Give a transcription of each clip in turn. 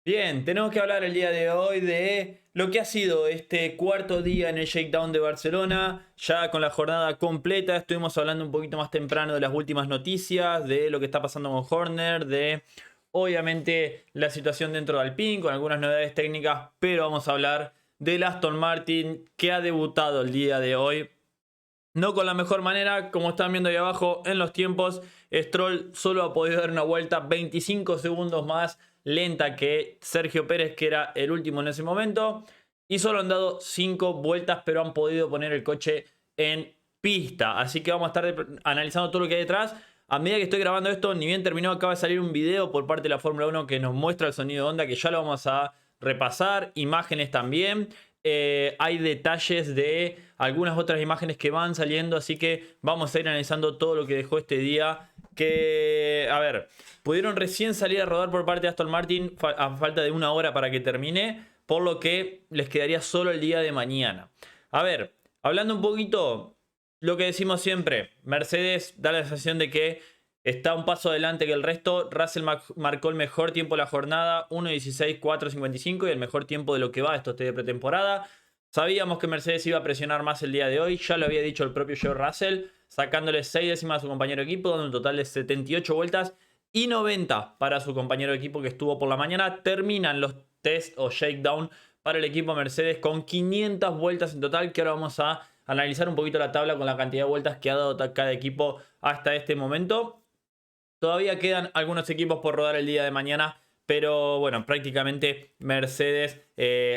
Bien, tenemos que hablar el día de hoy de lo que ha sido este cuarto día en el Shakedown de Barcelona, ya con la jornada completa. Estuvimos hablando un poquito más temprano de las últimas noticias, de lo que está pasando con Horner, de obviamente la situación dentro de Alpine, con algunas novedades técnicas, pero vamos a hablar del Aston Martin que ha debutado el día de hoy. No con la mejor manera, como están viendo ahí abajo en los tiempos, Stroll solo ha podido dar una vuelta 25 segundos más lenta que Sergio Pérez, que era el último en ese momento. Y solo han dado 5 vueltas, pero han podido poner el coche en pista. Así que vamos a estar analizando todo lo que hay detrás. A medida que estoy grabando esto, ni bien terminó, acaba de salir un video por parte de la Fórmula 1 que nos muestra el sonido de onda, que ya lo vamos a repasar. Imágenes también. Hay detalles de algunas otras imágenes que van saliendo, así que vamos a ir analizando todo lo que dejó este día. Que, a ver, pudieron recién salir a rodar por parte de Aston Martin a falta de una hora para que termine, por lo que les quedaría solo el día de mañana. A ver, hablando un poquito, lo que decimos siempre, Mercedes da la sensación de que está un paso adelante que el resto. Russell marcó el mejor tiempo de la jornada, 1.16.455, y el mejor tiempo de lo que va esto de pretemporada. Sabíamos que Mercedes iba a presionar más el día de hoy, ya lo había dicho el propio George Russell, sacándole 6 décimas a su compañero de equipo, dando un total de 78 vueltas y 90 para su compañero de equipo que estuvo por la mañana. Terminan los test o shakedown para el equipo Mercedes con 500 vueltas en total, que ahora vamos a analizar un poquito la tabla con la cantidad de vueltas que ha dado cada equipo hasta este momento. Todavía quedan algunos equipos por rodar el día de mañana, pero bueno, prácticamente Mercedes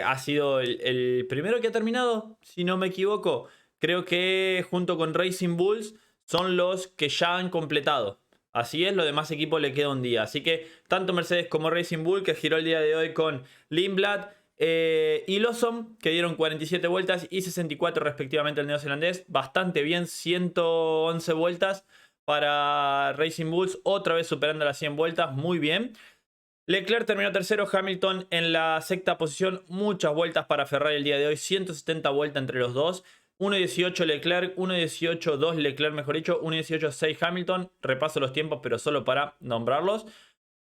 ha sido el primero que ha terminado, si no me equivoco. Creo que junto con Racing Bulls son los que ya han completado. Así es, los demás equipos le queda un día. Así que tanto Mercedes como Racing Bull, que giró el día de hoy con Lindblad y Lawson, que dieron 47 vueltas y 64 respectivamente el neozelandés. Bastante bien, 111 vueltas para Racing Bulls, otra vez superando las 100 vueltas, muy bien. Leclerc terminó tercero, Hamilton en la sexta posición, muchas vueltas para Ferrari el día de hoy, 170 vueltas entre los dos. 1.18 Leclerc, 1.18 2 Leclerc, mejor dicho, 1.18 6 Hamilton. Repaso los tiempos, pero solo para nombrarlos.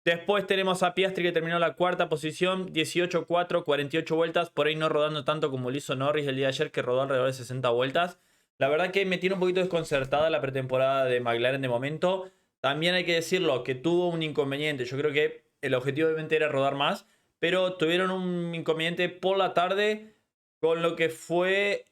Después tenemos a Piastri, que terminó la cuarta posición, 18-4, 48 vueltas. Por ahí no rodando tanto como lo hizo Norris el día de ayer, que rodó alrededor de 60 vueltas. La verdad que me tiene un poquito desconcertada la pretemporada de McLaren de momento. También hay que decirlo, que tuvo un inconveniente. Yo creo que el objetivo obviamente era rodar más, pero tuvieron un inconveniente por la tarde con lo que fue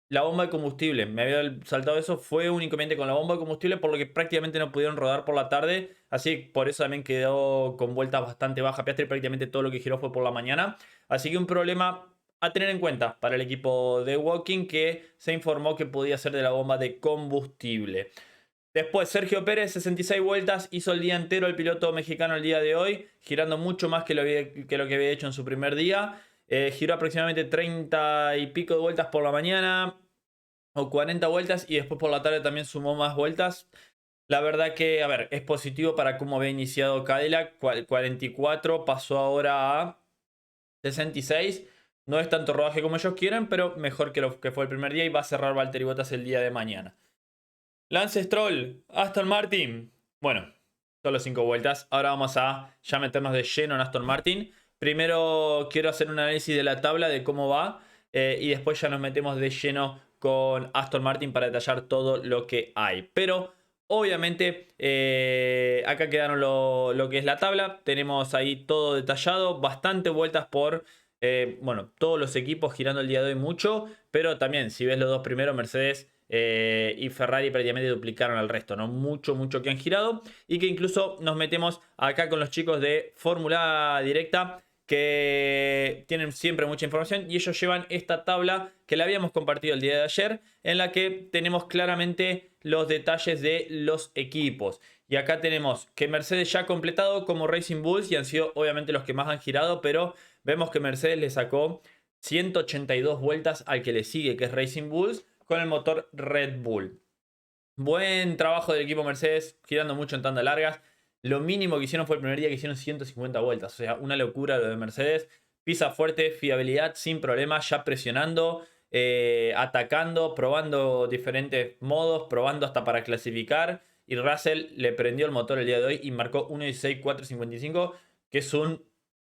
la bomba de combustible. Me había saltado eso. Fue un inconveniente con la bomba de combustible, por lo que prácticamente no pudieron rodar por la tarde. Así que por eso también quedó con vueltas bastante bajas Piastri. Prácticamente todo lo que giró fue por la mañana. Así que un problema a tener en cuenta para el equipo de Woking, que se informó que podía ser de la bomba de combustible. Después Sergio Pérez, 66 vueltas, hizo el día entero el piloto mexicano el día de hoy, girando mucho más que lo que había hecho en su primer día. Giró aproximadamente 30 y pico de vueltas por la mañana, o 40 vueltas, y después por la tarde también sumó más vueltas. La verdad que, a ver, es positivo para cómo había iniciado Cadillac. 44 pasó ahora a 66. No es tanto rodaje como ellos quieren, pero mejor que lo que fue el primer día, y va a cerrar Valtteri Bottas el día de mañana. Lance Stroll, Aston Martin. Bueno, solo 5 vueltas. Ahora vamos a ya meternos de lleno en Aston Martin. Primero quiero hacer un análisis de la tabla, de cómo va. Y después ya nos metemos de lleno con Aston Martin para detallar todo lo que hay. Pero obviamente acá quedaron lo que es la tabla. Tenemos ahí todo detallado. Bastante vueltas por... bueno, todos los equipos girando el día de hoy mucho. Pero también, si ves los dos primeros, Mercedes y Ferrari prácticamente duplicaron al resto, ¿no? Mucho, mucho que han girado. Y que incluso nos metemos acá con los chicos de Fórmula Directa, que tienen siempre mucha información, y ellos llevan esta tabla que la habíamos compartido el día de ayer, en la que tenemos claramente los detalles de los equipos. Y acá tenemos que Mercedes ya ha completado como Racing Bulls, y han sido obviamente los que más han girado, pero vemos que Mercedes le sacó 182 vueltas al que le sigue, que es Racing Bulls, con el motor Red Bull. Buen trabajo del equipo Mercedes, girando mucho en tandas largas. Lo mínimo que hicieron fue el primer día, que hicieron 150 vueltas. O sea, una locura lo de Mercedes. Pisa fuerte, fiabilidad sin problema, ya presionando, atacando, probando diferentes modos, probando hasta para clasificar. Y Russell le prendió el motor el día de hoy y marcó 1.16.455. que es un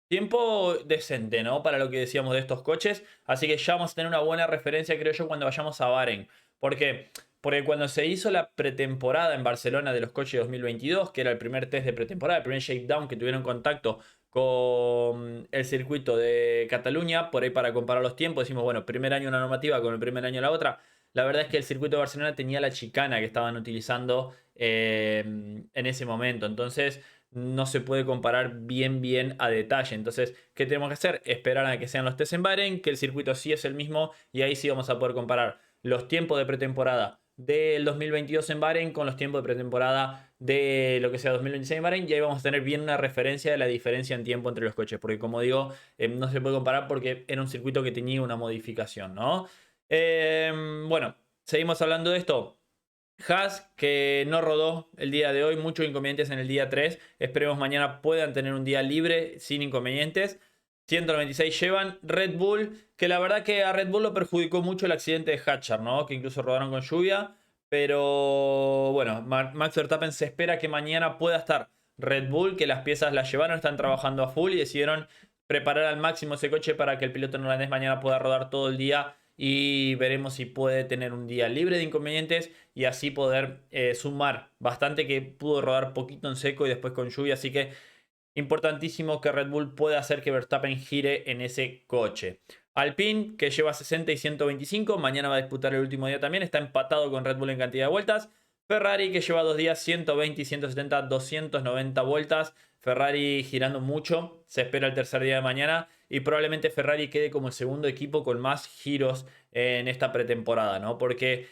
tiempo decente, ¿no? Para lo que decíamos de estos coches. Así que ya vamos a tener una buena referencia, creo yo, cuando vayamos a Bahrein. ¿Por qué? Porque cuando se hizo la pretemporada en Barcelona de los coches 2022, que era el primer test de pretemporada, el primer shakedown que tuvieron contacto con el circuito de Cataluña, por ahí para comparar los tiempos, decimos, bueno, primer año una normativa con el primer año la otra. La verdad es que el circuito de Barcelona tenía la chicana que estaban utilizando en ese momento. Entonces no se puede comparar bien a detalle. Entonces, ¿qué tenemos que hacer? Esperar a que sean los test en Bahrein, que el circuito sí es el mismo y ahí sí vamos a poder comparar los tiempos de pretemporada del 2022 en Bahrein con los tiempos de pretemporada de lo que sea 2026 en Bahrein, y ahí vamos a tener bien una referencia de la diferencia en tiempo entre los coches, porque como digo, no se puede comparar porque era un circuito que tenía una modificación, ¿no? Bueno, seguimos hablando de esto. Haas, que no rodó el día de hoy, muchos inconvenientes en el día 3. Esperemos mañana puedan tener un día libre sin inconvenientes. 196 llevan. Red Bull, que la verdad que a Red Bull lo perjudicó mucho el accidente de Hatcher, ¿no? Que incluso rodaron con lluvia. Pero bueno, Max Verstappen se espera que mañana pueda estar. Red Bull, que las piezas las llevaron, están trabajando a full y decidieron preparar al máximo ese coche para que el piloto neerlandés mañana pueda rodar todo el día y veremos si puede tener un día libre de inconvenientes y así poder sumar bastante, que pudo rodar poquito en seco y después con lluvia, así que importantísimo que Red Bull pueda hacer que Verstappen gire en ese coche. Alpine, que lleva 60 y 125, mañana va a disputar el último día también, está empatado con Red Bull en cantidad de vueltas. Ferrari, que lleva 2 días, 120 y 170, 290 vueltas. Ferrari girando mucho, se espera el tercer día de mañana y probablemente Ferrari quede como el segundo equipo con más giros en esta pretemporada, ¿no? Porque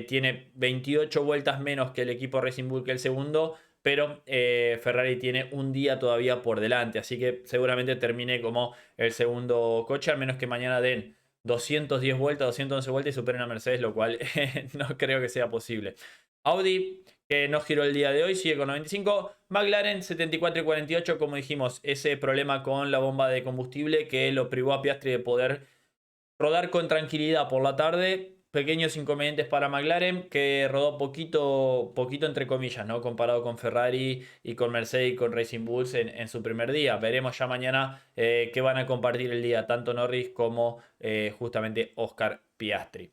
tiene 28 vueltas menos que el equipo Racing Bull, que el segundo, pero Ferrari tiene un día todavía por delante, así que seguramente termine como el segundo coche, al menos que mañana den 210 vueltas, 211 vueltas y superen a Mercedes, lo cual no creo que sea posible. Audi, que no giró el día de hoy, sigue con 95. McLaren 74 y 48, como dijimos, ese problema con la bomba de combustible que lo privó a Piastri de poder rodar con tranquilidad por la tarde. Pequeños inconvenientes para McLaren, que rodó poquito entre comillas, ¿no? Comparado con Ferrari y con Mercedes y con Racing Bulls en su primer día. Veremos ya mañana qué van a compartir el día, tanto Norris como justamente Oscar Piastri.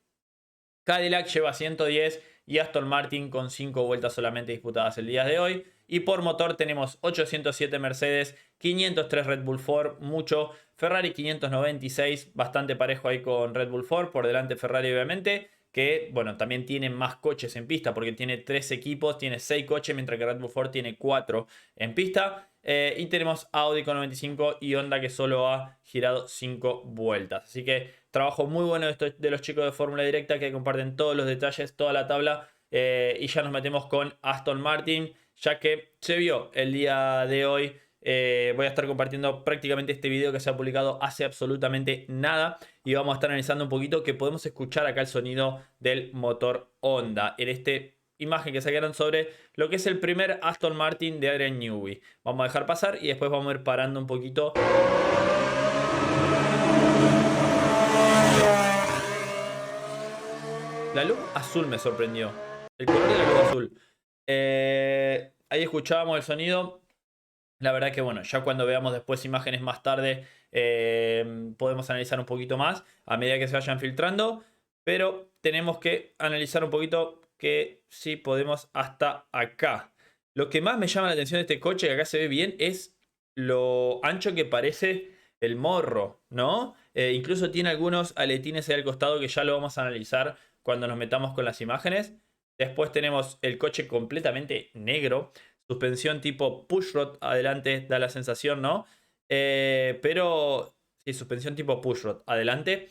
Cadillac lleva 110 y Aston Martin con 5 vueltas solamente disputadas el día de hoy. Y por motor tenemos 807 Mercedes, 503 Red Bull Ford, mucho. Ferrari 596, bastante parejo ahí con Red Bull Ford, por delante Ferrari obviamente, que bueno, también tiene más coches en pista porque tiene 3 equipos, tiene 6 coches, mientras que Red Bull Ford tiene 4 en pista. Y tenemos Audi con 95 y Honda que solo ha girado 5 vueltas. Así que trabajo muy bueno de los chicos de Fórmula Directa, que comparten todos los detalles, toda la tabla. Y ya nos metemos con Aston Martin, ya que se vio el día de hoy. Voy a estar compartiendo prácticamente este video que se ha publicado hace absolutamente nada. Y vamos a estar analizando un poquito que podemos escuchar acá el sonido del motor Honda en este imagen que sacaron sobre lo que es el primer Aston Martin de Adrian Newey. Vamos a dejar pasar y después vamos a ir parando un poquito. La luz azul me sorprendió. El color de la luz azul. Ahí escuchábamos el sonido. La verdad que bueno, ya cuando veamos después imágenes más tarde podemos analizar un poquito más a medida que se vayan filtrando. Pero tenemos que analizar un poquito que sí podemos hasta acá. Lo que más me llama la atención de este coche, que acá se ve bien, es lo ancho que parece el morro, ¿no? Incluso tiene algunos aletines ahí al costado que ya lo vamos a analizar cuando nos metamos con las imágenes. Después tenemos el coche completamente negro. Suspensión tipo pushrod adelante, da la sensación, ¿no? Pero sí, suspensión tipo pushrod adelante.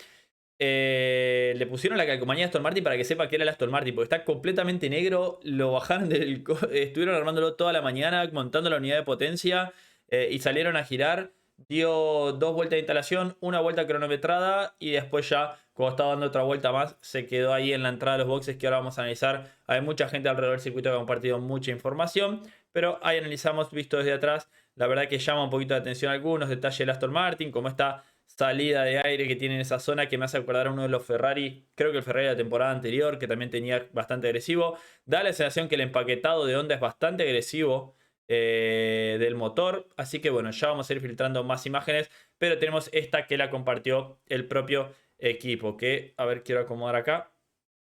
Le pusieron la calcomanía Aston Martin para que sepa que era el Aston Martin, porque está completamente negro. Lo bajaron estuvieron armándolo toda la mañana, montando la unidad de potencia y salieron a girar. Dio 2 vueltas de instalación, una vuelta cronometrada y después ya, cuando estaba dando otra vuelta más, se quedó ahí en la entrada de los boxes que ahora vamos a analizar. Hay mucha gente alrededor del circuito que ha compartido mucha información, pero ahí analizamos visto desde atrás. La verdad que llama un poquito de atención algunos detalles del Aston Martin, como esta salida de aire que tiene en esa zona que me hace acordar a uno de los Ferrari, creo que el Ferrari de la temporada anterior, que también tenía bastante agresivo. Da la sensación que el empaquetado de Honda es bastante agresivo del motor. Así que bueno, ya vamos a ir filtrando más imágenes, pero tenemos esta que la compartió el propio equipo, que a ver, quiero acomodar acá.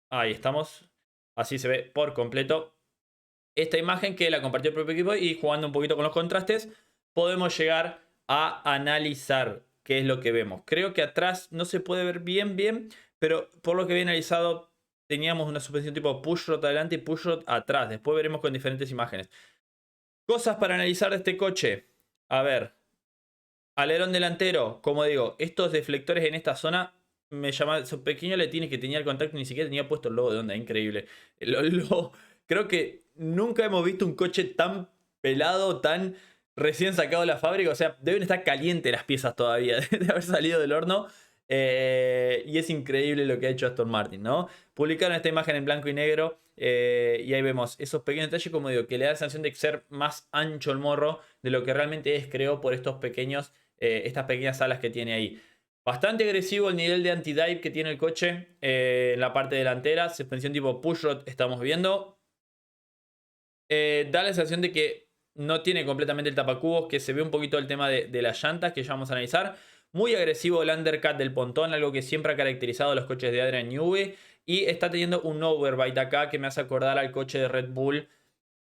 Ahí estamos. Así se ve por completo esta imagen que la compartió el propio equipo, y jugando un poquito con los contrastes podemos llegar a analizar qué es lo que vemos. Creo que atrás no se puede ver bien, pero por lo que había analizado teníamos una suspensión tipo pushrod adelante y pushrod atrás. Después veremos con diferentes imágenes. Cosas para analizar de este coche. A ver, alerón delantero, como digo, estos deflectores en esta zona me llamaban, esos pequeños letines que tenía el contacto, ni siquiera tenía puesto el logo de Honda, increíble. Creo que nunca hemos visto un coche tan pelado, tan recién sacado de la fábrica. O sea, deben estar calientes las piezas todavía de haber salido del horno. Y es increíble lo que ha hecho Aston Martin, ¿no? Publicaron esta imagen en blanco y negro, y ahí vemos esos pequeños detalles, como digo, que le da la sensación de ser más ancho el morro de lo que realmente es, creo, por estos pequeños, estas pequeñas alas que tiene ahí. Bastante agresivo el nivel de anti-dive que tiene el coche en la parte delantera. Suspensión tipo pushrod estamos viendo. Da la sensación de que no tiene completamente el tapacubos, que se ve un poquito el tema de las llantas, que ya vamos a analizar. Muy agresivo el undercut del pontón, algo que siempre ha caracterizado a los coches de Adrian Newey. Y está teniendo un overbite acá que me hace acordar al coche de Red Bull,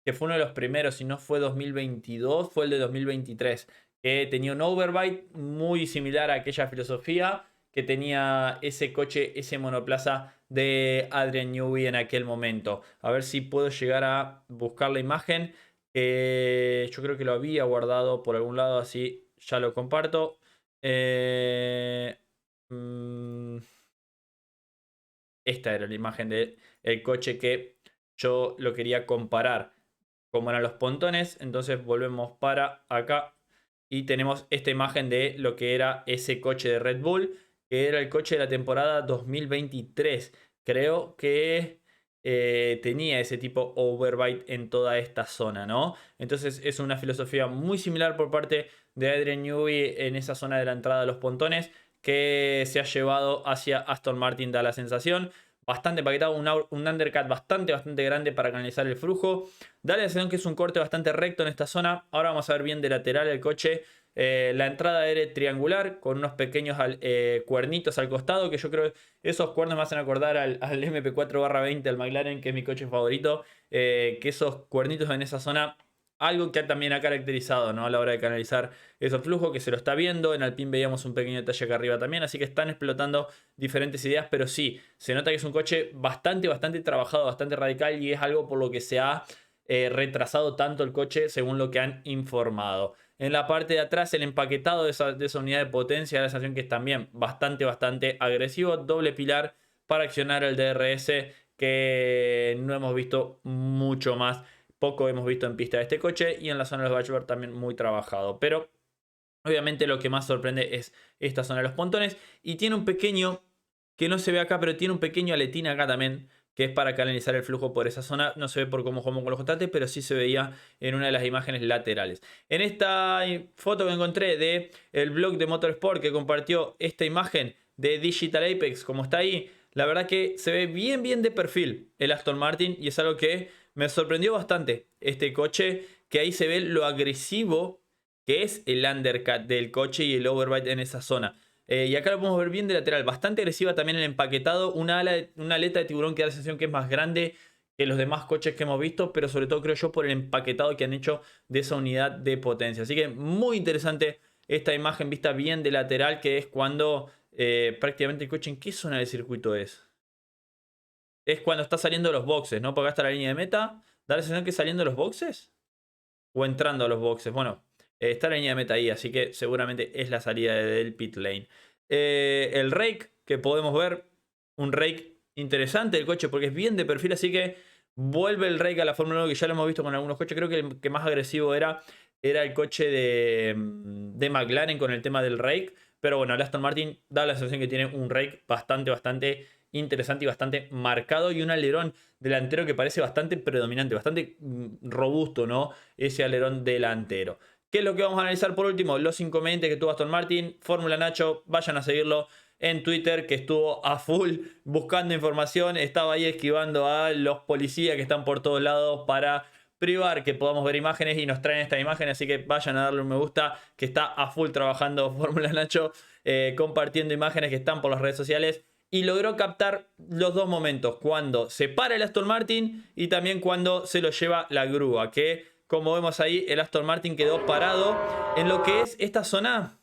que fue uno de los primeros, si no fue 2022, fue el de 2023, que tenía un overbite muy similar a aquella filosofía que tenía ese coche, ese monoplaza de Adrian Newey en aquel momento. A ver si puedo llegar a buscar la imagen. Yo creo que lo había guardado por algún lado, así ya lo comparto. Eh, mm, Esta era la imagen del coche que yo lo quería comparar, como eran los pontones. Entonces volvemos para acá y tenemos esta imagen de lo que era ese coche de Red Bull, que era el coche de la temporada 2023. Creo que tenía ese tipo overbite en toda esta zona, ¿no? Entonces es una filosofía muy similar por parte de Adrian Newey en esa zona de la entrada de los pontones, que se ha llevado hacia Aston Martin, da la sensación. Bastante paquetado, un undercut bastante grande para canalizar el flujo. Da la sensación que es un corte bastante recto en esta zona. Ahora vamos a ver bien de lateral el coche. La entrada era triangular con unos pequeños cuernitos al costado, que yo creo que esos cuernos me hacen acordar al MP4/20, al McLaren, que es mi coche favorito. Que esos cuernitos en esa zona, algo que también ha caracterizado, ¿no?, a la hora de canalizar esos flujos, que se lo está viendo. En Alpine veíamos un pequeño detalle acá arriba también, así que están explotando diferentes ideas, pero sí, se nota que es un coche bastante trabajado, bastante radical, y es algo por lo que se ha retrasado tanto el coche, según lo que han informado. En la parte de atrás, el empaquetado de esa unidad de potencia, la sensación que es también bastante agresivo. Doble pilar para accionar el DRS, que no hemos visto mucho más. Poco hemos visto en pista de este coche, y en la zona de los dashboard también muy trabajado. Pero obviamente lo que más sorprende es esta zona de los pontones. Y tiene un pequeño, que no se ve acá, pero tiene un pequeño aletín acá también, que es para canalizar el flujo por esa zona. No se ve por cómo jugamos con los contrastes, pero sí se veía en una de las imágenes laterales. En esta foto que encontré de el blog de Motorsport, que compartió esta imagen de Digital Apex, como está ahí, la verdad que se ve bien de perfil el Aston Martin, y es algo que me sorprendió bastante este coche, que ahí se ve lo agresivo que es el undercut del coche y el overbite en esa zona. Y acá lo podemos ver bien de lateral, bastante agresiva también el empaquetado, una aleta de tiburón que da la sensación que es más grande que los demás coches que hemos visto, pero sobre todo creo yo por el empaquetado que han hecho de esa unidad de potencia. Así que muy interesante esta imagen vista bien de lateral, que es cuando prácticamente el coche, ¿en qué zona del circuito es? Es cuando está saliendo de los boxes, ¿no? Porque acá está la línea de meta. ¿Da la sensación que es saliendo de los boxes? ¿O entrando a los boxes? Bueno, está la línea de meta ahí, así que seguramente es la salida del pit lane. El rake que podemos ver, un rake interesante del coche porque es bien de perfil, así que vuelve el rake a la Fórmula 1, que ya lo hemos visto con algunos coches. Creo que el que más agresivo era el coche de McLaren con el tema del rake. Pero bueno, el Aston Martin da la sensación que tiene un rake bastante interesante y bastante marcado, y un alerón delantero que parece bastante predominante, bastante robusto, ¿no? Ese alerón delantero. ¿Qué es lo que vamos a analizar por último? Los inconvenientes que tuvo Aston Martin. Fórmula Nacho, vayan a seguirlo en Twitter, que estuvo a full buscando información. Estaba ahí esquivando a los policías que están por todos lados para privar que podamos ver imágenes y nos traen esta imagen, así que vayan a darle un me gusta, que está a full trabajando Fórmula Nacho, compartiendo imágenes que están por las redes sociales. Y logró captar los dos momentos, cuando se para el Aston Martin y también cuando se lo lleva la grúa, que como vemos ahí, el Aston Martin quedó parado en lo que es esta zona.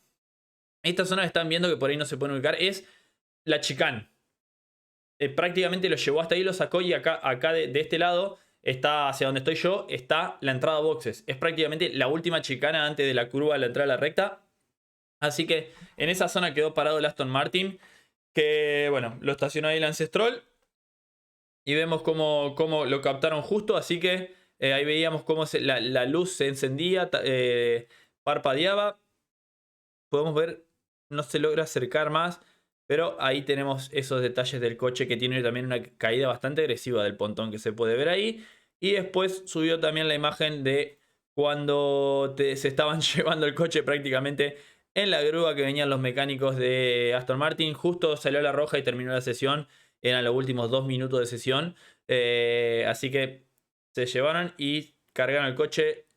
Esta zona que están viendo, que por ahí no se pueden ubicar, es la chicane. Prácticamente lo llevó hasta ahí, lo sacó, y acá de este lado, está hacia donde estoy yo, está la entrada a boxes. Es prácticamente la última chicana antes de la curva de la entrada a la recta. Así que en esa zona quedó parado el Aston Martin, que bueno, lo estacionó ahí Lance Stroll. Y vemos cómo lo captaron justo, así que ahí veíamos cómo la luz se encendía, parpadeaba. Podemos ver, no se logra acercar más, pero ahí tenemos esos detalles del coche, que tiene también una caída bastante agresiva del pontón que se puede ver ahí. Y después subió también la imagen de cuando se estaban llevando el coche prácticamente en la grúa que venían los mecánicos de Aston Martin. Justo salió la roja y terminó la sesión. Eran los últimos 2 minutos de sesión. Así que se llevaron y cargaron el coche.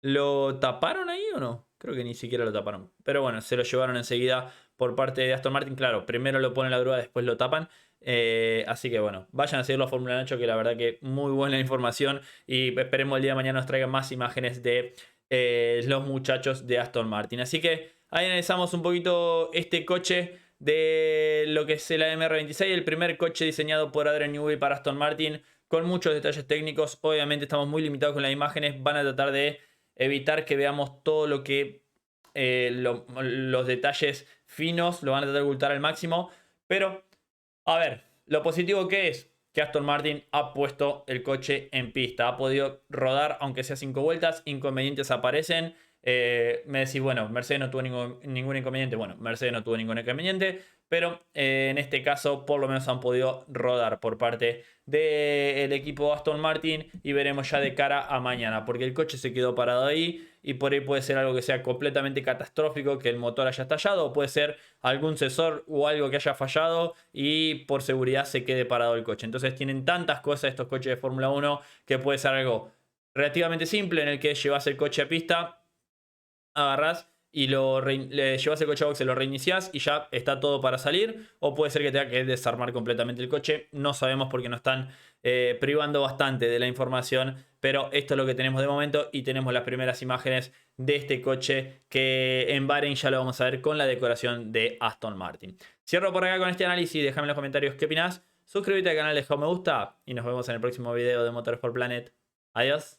¿Lo taparon ahí o no? Creo que ni siquiera lo taparon. Pero bueno, se lo llevaron enseguida por parte de Aston Martin. Claro, primero lo ponen la grúa, después lo tapan. Así que bueno, vayan a seguirlo a Fórmula Nacho, que la verdad que muy buena información. Y esperemos el día de mañana nos traigan más imágenes de los muchachos de Aston Martin. Así que ahí analizamos un poquito este coche de lo que es el AMR26, el primer coche diseñado por Adrian Newey para Aston Martin, con muchos detalles técnicos. Obviamente estamos muy limitados con las imágenes, van a tratar de evitar que veamos todo lo que los detalles finos, lo van a tratar de ocultar al máximo. Pero, a ver, lo positivo que es que Aston Martin ha puesto el coche en pista, ha podido rodar aunque sea 5 vueltas, inconvenientes aparecen. Me decís, bueno, Mercedes no tuvo ningún inconveniente. Bueno, Mercedes no tuvo ningún inconveniente, pero en este caso por lo menos han podido rodar por parte del equipo Aston Martin, y veremos ya de cara a mañana, porque el coche se quedó parado ahí y por ahí puede ser algo que sea completamente catastrófico, que el motor haya estallado, o puede ser algún sensor o algo que haya fallado y por seguridad se quede parado el coche. Entonces tienen tantas cosas estos coches de Fórmula 1 que puede ser algo relativamente simple, en el que llevas el coche a pista, agarrás y le llevas el coche a boxe, lo reiniciás y ya está todo para salir. O puede ser que tenga que desarmar completamente el coche. No sabemos, porque nos están privando bastante de la información. Pero esto es lo que tenemos de momento, y tenemos las primeras imágenes de este coche, que en Bahrein ya lo vamos a ver con la decoración de Aston Martin. Cierro por acá con este análisis. Déjame en los comentarios qué opinás. Suscríbete al canal, deja un me gusta y nos vemos en el próximo video de Motorsport Planet. Adiós.